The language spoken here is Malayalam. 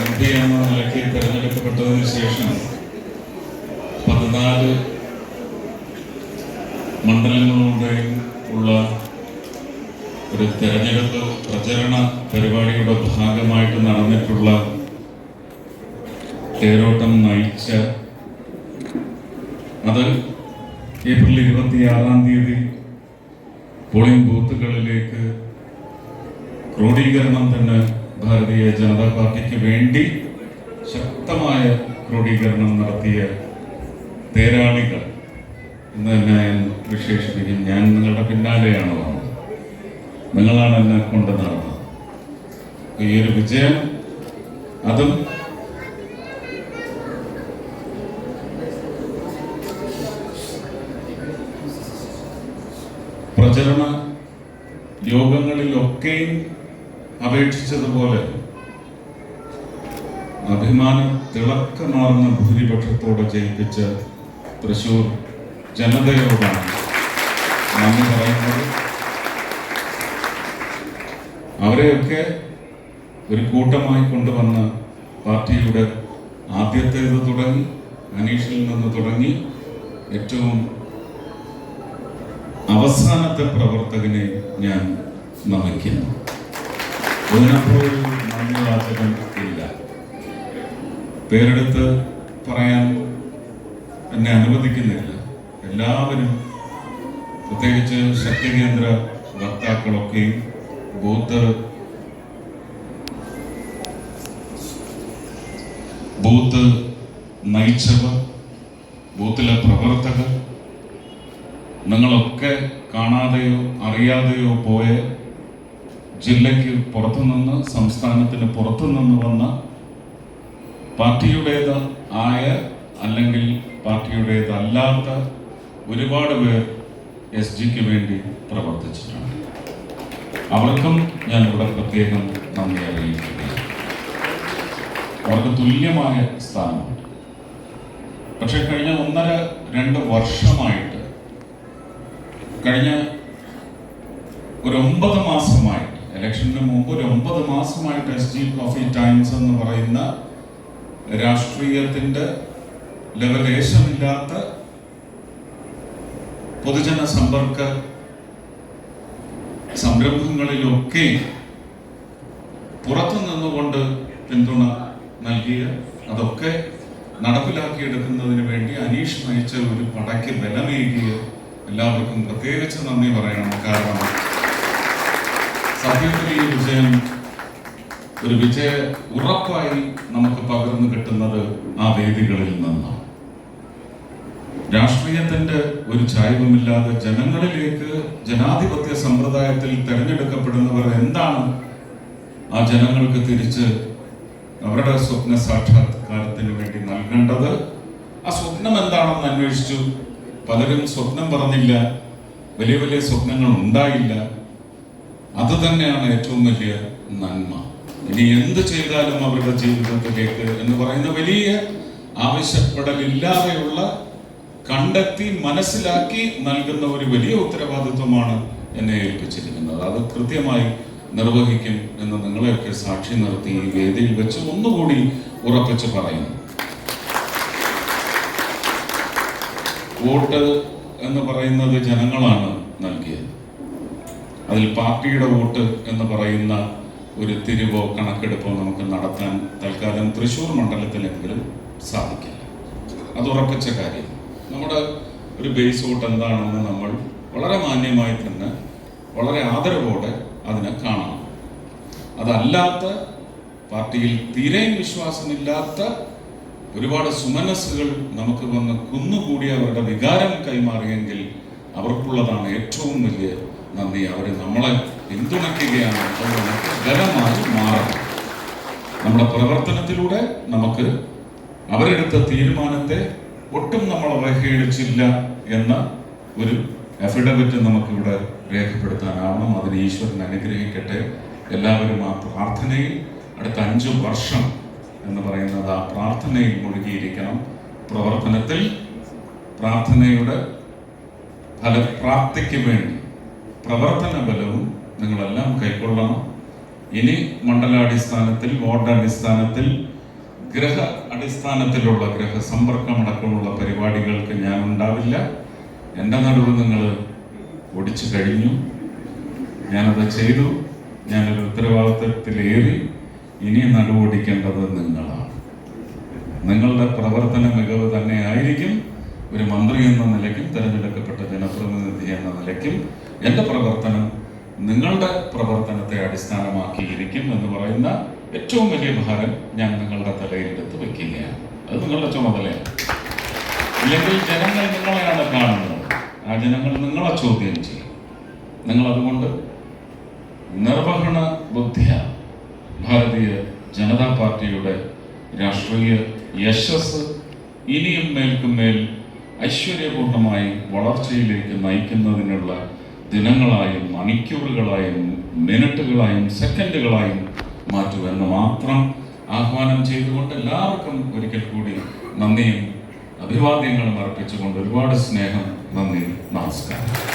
MP എന്ന നിലയ്ക്ക് തിരഞ്ഞെടുക്കപ്പെട്ടതിന് ശേഷം 14 മണ്ഡലങ്ങളിലൂടെയും ഉള്ള ഒരു തെരഞ്ഞെടുപ്പ് പ്രചരണ പരിപാടിയുടെ ഭാഗമായിട്ട് നടന്നിട്ടുള്ള തേരോട്ടം നയിച്ച അത് ഏപ്രിൽ 26-ാം തീയതി പോളിംഗ് ബൂത്തുകളിലേക്ക് ക്രോഡീകരണം തന്നെ ഭാരതീയ ജനതാ പാർട്ടിക്ക് വേണ്ടി ശക്തമായ ക്രോഡീകരണം നടത്തിയ തേരാളികൾ എന്ന് തന്നെ ഞാൻ വിശേഷിപ്പിക്കും. ഞാൻ നിങ്ങളുടെ പിന്നാലെയാണ് വന്നത്, നിങ്ങളാണ് എന്നെ കൊണ്ട് നടന്നത്. ഈ ഒരു വിജയം അതും പ്രചരണ യോഗങ്ങളിലൊക്കെയും അപേക്ഷിച്ചതുപോലെ അഭിമാനം തിളക്കമാർന്ന ഭൂരിപക്ഷത്തോടെ ജയിപ്പിച്ച തൃശ്ശൂർ ജനതയോടാണ് നന്ദി പറയുന്നത്. അവരെയൊക്കെ ഒരു കൂട്ടമായി കൊണ്ടുവന്ന പാർട്ടിയുടെ ആദ്യത്തേത് തുടങ്ങി അനീഷിൽ നിന്ന് തുടങ്ങി ഏറ്റവും അവസാനത്തെ പ്രവർത്തകനെ ഞാൻ നമിക്കുന്നു. ഇതിനപ്പുറം നന്ദി വാചകം ഇല്ല. പേരെടുത്ത് പറയാൻ എന്നെ അനുവദിക്കുന്നില്ല. എല്ലാവരും, പ്രത്യേകിച്ച് ശക്തികേന്ദ്ര വക്താക്കളൊക്കെയും ബൂത്ത് നയിച്ചവർ, ബൂത്തിലെ പ്രവർത്തകർ, നിങ്ങളൊക്കെ കാണാതെയോ അറിയാതെയോ പോയ ജില്ലയ്ക്ക് പുറത്തുനിന്ന്, സംസ്ഥാനത്തിന് പുറത്തുനിന്ന് വന്ന പാർട്ടിയുടേത് ആയ അല്ലെങ്കിൽ പാർട്ടിയുടേതല്ലാത്ത ഒരുപാട് പേർ SGക്ക് വേണ്ടി പ്രവർത്തിച്ചിട്ടുണ്ട്. അവർക്കും ഞാൻ ഇവിടെ പ്രത്യേകം നന്ദി അറിയിക്കുകയാണ്. അവർക്ക് തുല്യമായ സ്ഥാനമുണ്ട്. പക്ഷെ കഴിഞ്ഞ 1.5-2 വർഷമായിട്ട്, കഴിഞ്ഞ ഒരു 9 മാസമായിട്ട്, ഇലക്ഷന് മുമ്പ് ഒരു 9 മാസമായിട്ട് SG കോഫി ടൈംസ് എന്ന് പറയുന്ന രാഷ്ട്രീയത്തിന്റെ ലവലേശമില്ലാത്ത പൊതുജന സമ്പർക്ക സംരംഭങ്ങളിലൊക്കെ പുറത്തു നിന്നുകൊണ്ട് പിന്തുണ നൽകിയ, അതൊക്കെ നടപ്പിലാക്കിയെടുക്കുന്നതിന് വേണ്ടി അനീഷ് നയിച്ച ഒരു പടയ്ക്ക് ബലമേകിയ എല്ലാവർക്കും പ്രത്യേകിച്ച് നന്ദി പറയണം. കാരണം സത്യത്തിൽ ഈ വിജയം ഒരു വിജയ ഉറപ്പായി നമുക്ക് പകർന്നു കിട്ടുന്നത് ആ വേദികളിൽ നിന്നാണ്. രാഷ്ട്രീയത്തിന്റെ ഒരു ചായ്വുമില്ലാതെ ജനങ്ങളിലേക്ക്, ജനാധിപത്യ സമ്പ്രദായത്തിൽ തെരഞ്ഞെടുക്കപ്പെടുന്നവർ എന്താണ് ആ ജനങ്ങൾക്ക് തിരിച്ച് അവരുടെ സ്വപ്ന സാക്ഷാത്കാരത്തിന് വേണ്ടി നൽകേണ്ടത്, ആ സ്വപ്നം എന്താണെന്ന് അന്വേഷിച്ചു. പലരും സ്വപ്നം പറഞ്ഞില്ല, വലിയ വലിയ സ്വപ്നങ്ങൾ ഉണ്ടായില്ല. അത് തന്നെയാണ് ഏറ്റവും വലിയ നന്മ. ഇനി എന്ത് ചെയ്താലും അവരുടെ ജീവിതത്തിലേക്ക് എന്ന് പറയുന്ന വലിയ ആവശ്യപ്പെടലില്ലാതെയുള്ള, കണ്ടെത്തി മനസ്സിലാക്കി നൽകുന്ന ഒരു വലിയ ഉത്തരവാദിത്വമാണ് എന്നെ ഏൽപ്പിച്ചിരിക്കുന്നത്. അത് കൃത്യമായി നിർവഹിക്കും എന്ന് നിങ്ങളെയൊക്കെ സാക്ഷി നിർത്തി ഈ വേദിയിൽ വെച്ച് ഒന്നുകൂടി ഉറപ്പിച്ച് പറയുന്നു. വോട്ട് എന്ന് പറയുന്നത് ജനങ്ങളാണ് നൽകിയത്. അതിൽ പാർട്ടിയുടെ വോട്ട് എന്ന് പറയുന്ന ഒരു തിരിവോ കണക്കെടുപ്പോ നമുക്ക് നടത്താൻ തൽക്കാലം തൃശ്ശൂർ മണ്ഡലത്തിലെങ്കിലും സാധിക്കില്ല. അത് ഉറപ്പിച്ച കാര്യം. നമ്മുടെ ഒരു ബേസ് വോട്ട് എന്താണെന്ന് നമ്മൾ വളരെ മാന്യമായി തന്നെ, വളരെ ആദരവോടെ അതിനെ കാണണം. അതല്ലാത്ത, പാർട്ടിയിൽ തീരെയും വിശ്വാസമില്ലാത്ത ഒരുപാട് സുമനസ്സുകൾ നമുക്ക് വന്ന് കുന്നുകൂടി അവരുടെ വികാരം കൈമാറിയെങ്കിൽ അവർക്കുള്ളതാണ് ഏറ്റവും വലിയ നന്ദി. അവർ നമ്മളെ പിന്തുണയ്ക്കുകയാണ്. അപ്പോൾ നമുക്ക് ബലമായി മാറണം. നമ്മുടെ പ്രവർത്തനത്തിലൂടെ നമുക്ക് അവരെടുത്ത തീരുമാനത്തെ ഒട്ടും നമ്മൾ അവഹേളിച്ചില്ല എന്ന ഒരു അഫിഡവിറ്റ് നമുക്കിവിടെ രേഖപ്പെടുത്താനാവണം. അതിന് ഈശ്വരൻ അനുഗ്രഹിക്കട്ടെ. എല്ലാവരും ആ പ്രാർത്ഥനയിൽ, അടുത്ത 5 വർഷം എന്ന് പറയുന്നത് ആ പ്രാർത്ഥനയിൽ മുഴുകിയിരിക്കണം. പ്രവർത്തനത്തിൽ പ്രാർത്ഥനയുടെ ഫലപ്രാപ്തിക്ക് വേണ്ടി പ്രവർത്തന ബലവും നിങ്ങളെല്ലാം കൈക്കൊള്ളണം. ഇനി മണ്ഡലാടിസ്ഥാനത്തിൽ, വാർഡ് അടിസ്ഥാനത്തിൽ, ഗ്രഹ അടിസ്ഥാനത്തിലുള്ള ഗ്രഹസമ്പർക്കമടക്കമുള്ള പരിപാടികൾക്ക് ഞാൻ ഉണ്ടാവില്ല. എൻ്റെ നടുവ് നിങ്ങൾ ഒടിച്ചു കഴിഞ്ഞു. ഞാനത് ചെയ്തു. ഞാനൊരു ഉത്തരവാദിത്വത്തിലേറി. ഇനി നടുവൊടിക്കേണ്ടത് നിങ്ങളാണ്. നിങ്ങളുടെ പ്രവർത്തന മികവ് തന്നെ ആയിരിക്കും ഒരു മന്ത്രി എന്ന നിലയ്ക്കും തിരഞ്ഞെടുക്കപ്പെട്ട ജനപ്രതിനിധി എന്ന നിലയ്ക്കും എൻ്റെ പ്രവർത്തനം നിങ്ങളുടെ പ്രവർത്തനത്തെ അടിസ്ഥാനമാക്കിയിരിക്കും എന്ന് പറയുന്ന ഏറ്റവും വലിയ ഭാരം ഞാൻ നിങ്ങളുടെ തലയിലെടുത്ത് വയ്ക്കുകയാണ്. അത് നിങ്ങളുടെ ചുമതലയാണ്. ഇല്ലെങ്കിൽ ജനങ്ങൾ നിങ്ങളെയാണ് കാണുന്നത്. ആ ജനങ്ങൾ നിങ്ങളെ ചോദ്യം ചെയ്യും. നിങ്ങളതുകൊണ്ട് നിർവഹണ ബുദ്ധിയ ഭാരതീയ ജനതാ പാർട്ടിയുടെ രാഷ്ട്രീയ യശസ് ഇനിയും മേൽക്കുമേൽ ഐശ്വര്യപൂർണമായി വളർച്ചയിലേക്ക് നയിക്കുന്നതിനുള്ള ദിനങ്ങളായും മണിക്കൂറുകളായും മിനിറ്റുകളായും സെക്കൻഡുകളായും മാറ്റുമെന്ന് മാത്രം ആഹ്വാനം ചെയ്തുകൊണ്ട് എല്ലാവർക്കും ഒരിക്കൽ കൂടി നന്ദിയും അഭിവാദ്യങ്ങളും അർപ്പിച്ചുകൊണ്ട് ഒരുപാട് സ്നേഹം, നന്ദി, നമസ്കാരം.